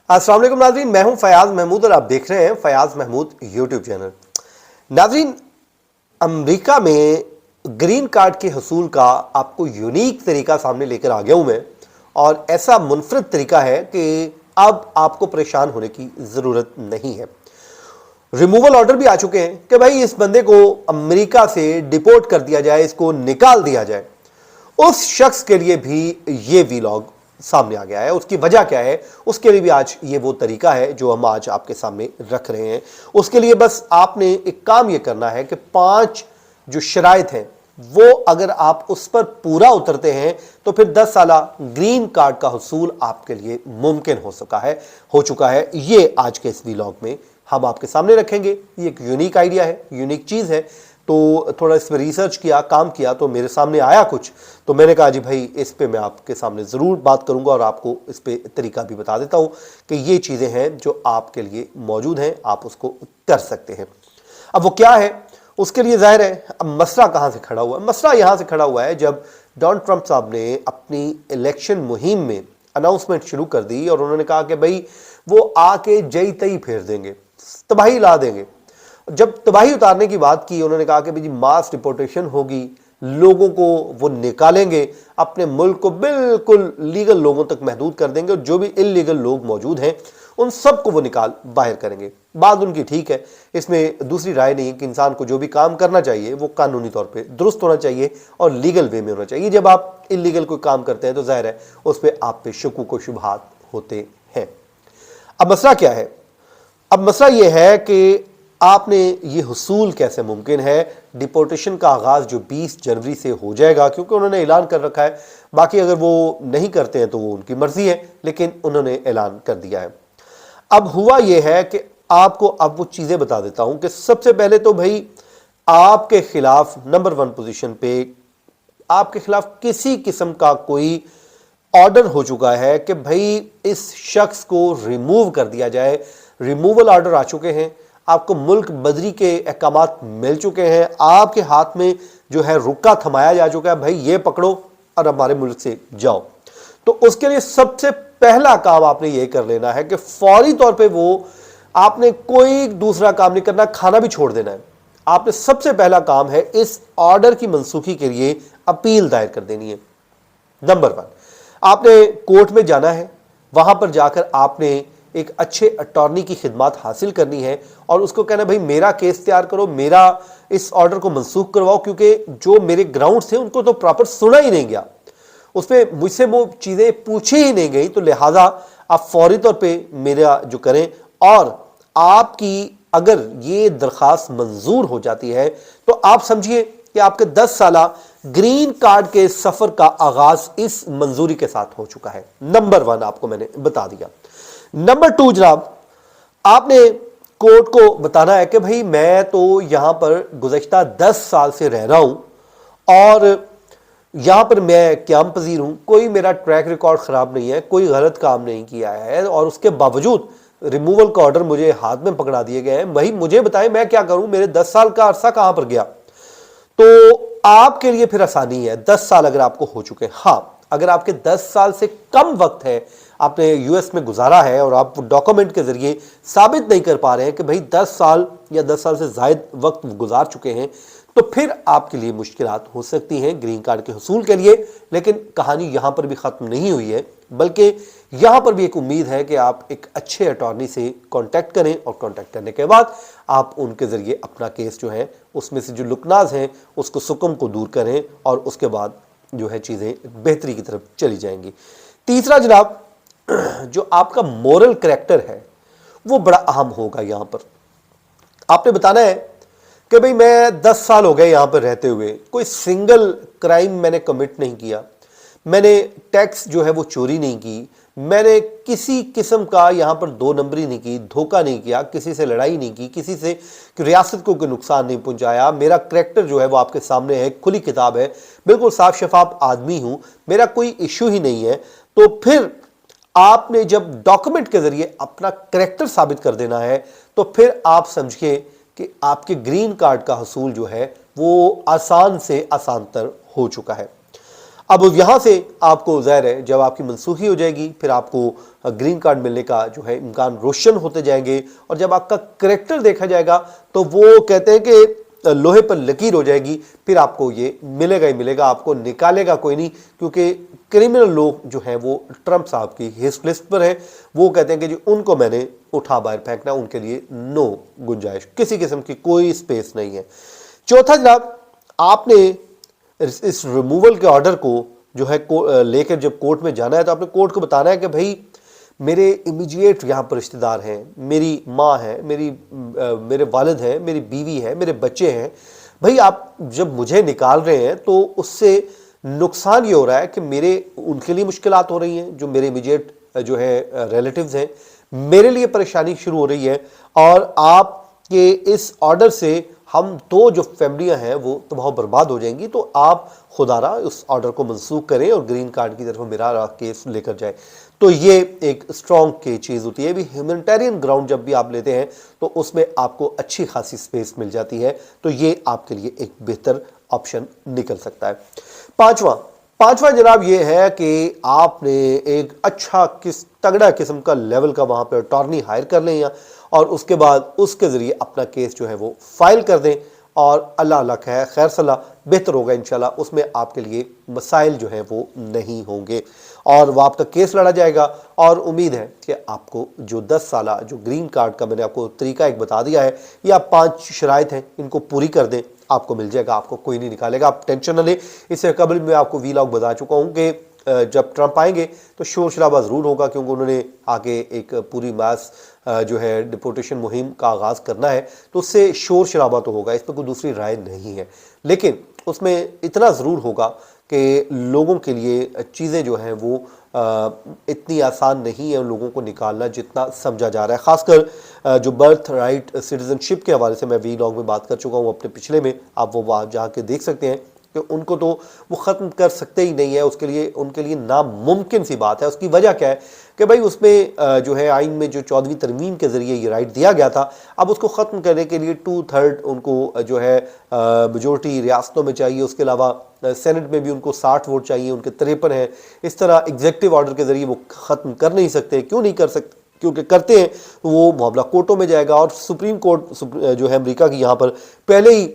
अस्सलाम वालेकुम नाज़रीन, मैं हूं फयाज महमूद और आप देख रहे हैं फयाज महमूद यूट्यूब चैनल। नाज़रीन, अमेरिका में ग्रीन कार्ड के हसूल का आपको यूनिक तरीका सामने लेकर आ गया हूं मैं, और ऐसा मुनफरद तरीका है कि अब आपको परेशान होने की ज़रूरत नहीं है। रिमूवल ऑर्डर भी आ चुके हैं कि भाई इस बंदे को अमेरिका से डिपोर्ट कर दिया जाए, इसको निकाल दिया जाए। उस शख्स के लिए भी ये वीलॉग सामने आ गया है। उसकी वजह क्या है, उसके लिए भी आज ये वो तरीका है जो हम आज आपके सामने रख रहे हैं। उसके लिए बस आपने एक काम ये करना है कि 5 जो शराइत हैं वो अगर आप उस पर पूरा उतरते हैं तो फिर 10 साला ग्रीन कार्ड का हुसूल आपके लिए मुमकिन हो चुका है। ये आज के इस वीलॉग में हम आपके सामने रखेंगे। ये एक यूनिक आइडिया है, यूनिक चीज़ है, तो थोड़ा इस पर रिसर्च किया, काम किया, तो मेरे सामने आया कुछ, तो मैंने कहा जी भाई इस पे मैं आपके सामने ज़रूर बात करूंगा और आपको इस पे तरीका भी बता देता हूं कि ये चीज़ें हैं जो आपके लिए मौजूद हैं, आप उसको कर सकते हैं। अब वो क्या है, उसके लिए ज़ाहिर है अब मसला कहाँ से खड़ा हुआ है। मसला यहाँ से खड़ा हुआ है जब डोनाल्ड ट्रंप साहब ने अपनी इलेक्शन मुहिम में अनाउंसमेंट शुरू कर दी और उन्होंने कहा कि भाई वो आके जई तई फेर देंगे, तबाही ला देंगे। जब तबाही उतारने की बात की, उन्होंने कहा कि भाई मास डिपोर्टेशन होगी, लोगों को वो निकालेंगे, अपने मुल्क को बिल्कुल लीगल लोगों तक महदूद कर देंगे और जो भी इल्लीगल लोग मौजूद हैं उन सबको वो निकाल बाहर करेंगे। बात उनकी ठीक है, इसमें दूसरी राय नहीं कि इंसान को जो भी काम करना चाहिए वो कानूनी तौर पे दुरुस्त होना चाहिए और लीगल वे में होना चाहिए। जब आप इल्लीगल कोई काम करते हैं तो जाहिर है उस पर आप पे शुकूक व शुबहात होते हैं। अब मसला क्या है? अब मसला ये है कि आपने ये हुसूल कैसे मुमकिन है। डिपोर्टेशन का आगाज़ जो 20 जनवरी से हो जाएगा, क्योंकि उन्होंने ऐलान कर रखा है, बाकी अगर वो नहीं करते हैं तो वो उनकी मर्जी है, लेकिन उन्होंने ऐलान कर दिया है। अब हुआ ये है कि आपको अब वो चीज़ें बता देता हूं कि सबसे पहले तो भाई आपके खिलाफ नंबर 1 पोजीशन पे आपके खिलाफ किसी किस्म का कोई ऑर्डर हो चुका है कि भाई इस शख्स को रिमूव कर दिया जाए। रिमूवल ऑर्डर आ चुके हैं, आपको मुल्क बदरी के अहकामात मिल चुके हैं, आपके हाथ में जो है रुक्का थमाया जा चुका है, भाई ये पकड़ो और हमारे मुल्क से जाओ। तो उसके लिए सबसे पहला काम आपने ये कर लेना है कि फौरी तौर पे वो आपने कोई दूसरा काम नहीं करना, खाना भी छोड़ देना है। आपने सबसे पहला काम है इस ऑर्डर की मनसूखी के लिए अपील दायर कर देनी है। नंबर 1, आपने कोर्ट में जाना है, वहां पर जाकर आपने एक अच्छे अटॉर्नी की खिदमत हासिल करनी है और उसको कहना भाई मेरा केस तैयार करो, मेरा इस ऑर्डर को मनसूख करवाओ, क्योंकि जो मेरे ग्राउंड्स थे उनको तो प्रॉपर सुना ही नहीं गया, उस पर मुझसे वो चीज़ें पूछी ही नहीं गई। तो लिहाजा आप फौरी तौर पे मेरा जो करें, और आपकी अगर ये दरख्वास्त मंजूर हो जाती है तो आप समझिए कि आपके 10 साला ग्रीन कार्ड के सफ़र का आगाज़ इस मंजूरी के साथ हो चुका है। नंबर 1 आपको मैंने बता दिया। नंबर 2 जनाब, आपने कोर्ट को बताना है कि भाई मैं तो यहां पर गुज़श्ता 10 साल से रह रहा हूं और यहां पर मैं क़याम पज़ीर हूं, कोई मेरा ट्रैक रिकॉर्ड ख़राब नहीं है, कोई गलत काम नहीं किया है, और उसके बावजूद रिमूवल का ऑर्डर मुझे हाथ में पकड़ा दिए गए हैं। भाई मुझे बताएं मैं क्या करूं, मेरे 10 साल का अरसा कहां पर गया। तो आपके लिए फिर आसानी है, 10 साल अगर आपको हो चुके हैं। हाँ, अगर आपके 10 साल से कम वक्त है आपने यूएस में गुजारा है और आप डॉक्यूमेंट के जरिए साबित नहीं कर पा रहे हैं कि भाई 10 साल या 10 साल से ज़ायद वक्त गुजार चुके हैं, तो फिर आपके लिए मुश्किलात हो सकती हैं ग्रीन कार्ड के हुसूल के लिए। लेकिन कहानी यहाँ पर भी ख़त्म नहीं हुई है, बल्कि यहाँ पर भी एक उम्मीद है कि आप एक अच्छे अटॉर्नी से कांटेक्ट करें और कांटेक्ट करने के बाद आप उनके ज़रिए अपना केस जो है उसमें से जो लुकनाज हैं उसको सुकम को दूर करें और उसके बाद जो है चीज़ें बेहतरी की तरफ चली जाएंगी। तीसरा जनाब, जो आपका मोरल करैक्टर है वो बड़ा अहम होगा। यहाँ पर आपने बताना है कि भाई मैं 10 साल हो गए यहाँ पर रहते हुए, कोई सिंगल क्राइम मैंने कमिट नहीं किया, मैंने टैक्स जो है वो चोरी नहीं की, मैंने किसी किस्म का यहाँ पर 2 नंबरी नहीं की, धोखा नहीं किया, किसी से लड़ाई नहीं की, किसी से रियासत को कोई नुकसान नहीं पहुँचाया, मेरा करैक्टर जो है वो आपके सामने है, खुली किताब है, बिल्कुल साफ शफाफ आदमी हूँ, मेरा कोई इशू ही नहीं है। तो फिर आपने जब डॉक्यूमेंट के जरिए अपना करैक्टर साबित कर देना है तो फिर आप समझिए कि आपके ग्रीन कार्ड का हसूल जो है वो आसान से आसान तर हो चुका है। اب یہاں سے آپ کو ظاہر ہے جب آپ کی منسوخی ہو جائے گی پھر آپ کو گرین کارڈ ملنے کا جو ہے امکان روشن ہوتے جائیں گے، اور جب آپ کا کریکٹر دیکھا جائے گا تو وہ کہتے ہیں کہ لوہے پر لکیر ہو جائے گی، پھر آپ کو یہ ملے گا ہی ملے گا، آپ کو نکالے گا کوئی نہیں، کیونکہ کرمنل لوگ جو ہیں وہ ٹرمپ صاحب کی ہٹ لسٹ پر ہیں، وہ کہتے ہیں کہ جی ان کو میں نے اٹھا باہر پھینکنا، ان کے لیے نو گنجائش، کسی قسم کی کوئی سپیس نہیں ہے۔ چوتھا جناب، آپ نے اس ریموول کے آرڈر کو جو ہے لے کر جب کورٹ میں جانا ہے تو آپ نے کورٹ کو بتانا ہے کہ بھائی میرے امیجیٹ یہاں پر رشتہ دار ہیں، میری ماں ہے، میرے والد ہیں، میری بیوی ہے، میرے بچے ہیں، بھائی آپ جب مجھے نکال رہے ہیں تو اس سے نقصان یہ ہو رہا ہے کہ ان کے لیے مشکلات ہو رہی ہیں، جو میرے امیجیٹ جو ہے ریلیٹیوز ہیں، میرے لیے پریشانی شروع ہو رہی ہے، اور آپ کے اس آرڈر سے ہم دو جو فیملیاں ہیں وہ تباہ و برباد ہو جائیں گی، تو آپ خدا را اس آرڈر کو منسوخ کریں اور گرین کارڈ کی طرف میرا کیس لے کر جائیں۔ تو یہ ایک اسٹرانگ کی چیز ہوتی ہے، بھی ہیومینٹیرین گراؤنڈ جب بھی آپ لیتے ہیں تو اس میں آپ کو اچھی خاصی سپیس مل جاتی ہے، تو یہ آپ کے لیے ایک بہتر آپشن نکل سکتا ہے۔ پانچواں جناب یہ ہے کہ آپ نے ایک اچھا تگڑا قسم کا لیول کا وہاں پہ اٹارنی ہائر کر لیں، اور اس کے بعد اس کے ذریعے اپنا کیس جو ہے وہ فائل کر دیں، اور اللہ خیر صلاح بہتر ہوگا انشاءاللہ، اس میں آپ کے لیے مسائل جو ہیں وہ نہیں ہوں گے، اور وہ آپ کا کیس لڑا جائے گا، اور امید ہے کہ آپ کو جو 10 سالہ جو گرین کارڈ کا میں نے آپ کو طریقہ ایک بتا دیا ہے، یہ آپ 5 شرائط ہیں، ان کو پوری کر دیں، آپ کو مل جائے گا، آپ کو کوئی نہیں نکالے گا، آپ ٹینشن نہ لیں۔ اس سے قبل میں آپ کو ویلاگ بتا چکا ہوں کہ جب ٹرمپ آئیں گے تو شور شرابہ ضرور ہوگا، کیونکہ انہوں نے آگے ایک پوری ماس جو ہے ڈپورٹیشن مہم کا آغاز کرنا ہے، تو اس سے شور شرابہ تو ہوگا، اس پہ کوئی دوسری رائے نہیں ہے، لیکن اس میں اتنا ضرور ہوگا کہ لوگوں کے لیے چیزیں جو ہیں وہ اتنی آسان نہیں ہے ان لوگوں کو نکالنا جتنا سمجھا جا رہا ہے، خاص کر جو برتھ رائٹ سٹیزن شپ کے حوالے سے میں ویلاگ میں بات کر چکا ہوں اپنے پچھلے میں، آپ وہ جا کے دیکھ سکتے ہیں کہ ان کو تو وہ ختم کر سکتے ہی نہیں ہے، اس کے لیے ان کے لیے ناممکن سی بات ہے۔ اس کی وجہ کیا ہے کہ بھائی اس میں جو ہے آئین میں جو 14ویں ترمیم کے ذریعے یہ رائٹ دیا گیا تھا، اب اس کو ختم کرنے کے لیے 2/3 ان کو جو ہے میجورٹی ریاستوں میں چاہیے، اس کے علاوہ سینٹ میں بھی ان کو 60 ووٹ چاہیے، ان کے 53 ہیں، اس طرح ایگزیکٹو آرڈر کے ذریعے وہ ختم کر نہیں سکتے۔ کیوں نہیں کر سکتے؟ کیونکہ کرتے ہیں تو وہ معاملہ کورٹوں میں جائے گا، اور سپریم کورٹ جو ہے امریکہ کی یہاں پر پہلے ہی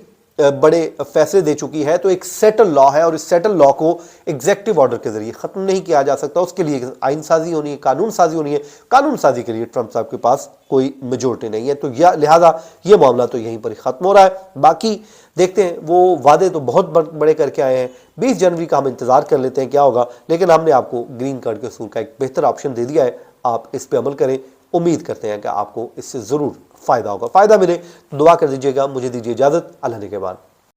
بڑے فیصلے دے چکی ہے، تو ایک سیٹل لا ہے، اور اس سیٹل لا کو ایگزیکٹو آرڈر کے ذریعے ختم نہیں کیا جا سکتا، اس کے لیے آئین سازی ہونی ہے، قانون سازی ہونی ہے، قانون سازی کے لیے ٹرمپ صاحب کے پاس کوئی میجورٹی نہیں ہے، تو لہٰذا یہ معاملہ تو یہیں پر ختم ہو رہا ہے۔ باقی دیکھتے ہیں، وہ وعدے تو بہت بڑے کر کے آئے ہیں، 20 جنوری کا ہم انتظار کر لیتے ہیں کیا ہوگا، لیکن ہم نے آپ کو گرین کارڈ کے حصول کا ایک بہتر آپشن دے دیا ہے، آپ اس پہ عمل کریں، امید کرتے ہیں کہ آپ کو اس سے ضرور فائدہ ہوگا، فائدہ ملے تو دعا کر دیجیے گا۔ مجھے دیجیے اجازت، اللہ نگہبان۔